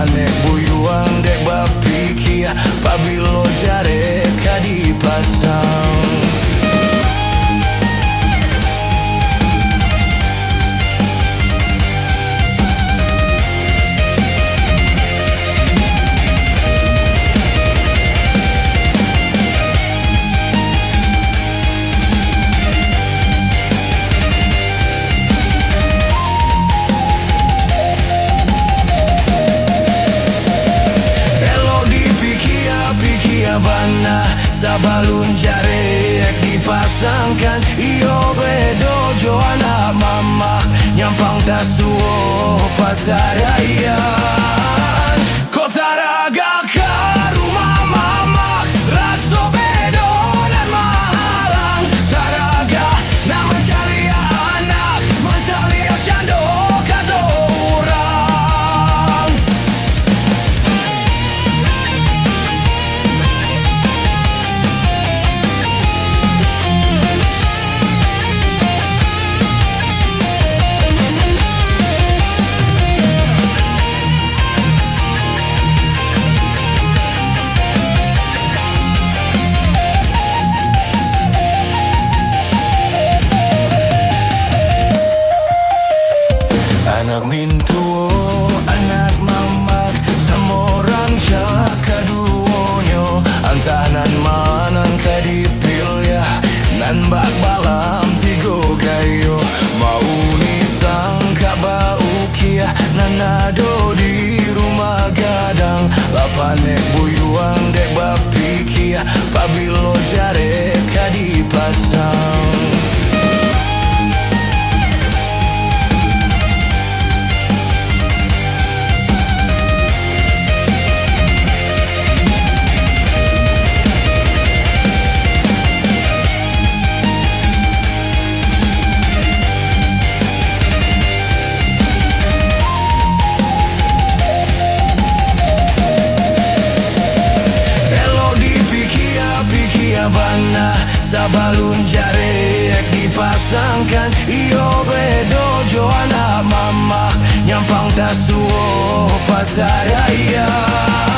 Lapane buyuang dek bapikia pabilo jare kadipasang. Bana sabalun jare dipasangkan iyo bedo joana mama nyampang tasuo pacarayan kota raga ke rumah mama raso bedo dan mahalang taraga na mencari anak mencari cando kado orang. Anak mintu, anak mamak, semorang caka duonyo, antanan manan kadipilya, nan bak balam tigo kayo, mau nisang kabaukia, nan ado di rumah gadang, lapane buyuang dek bapikia, pabilo jare kadipasang. Bana sabalun jare dipasangkan iyo bedo joana mama nyampang tasuo pacarayan.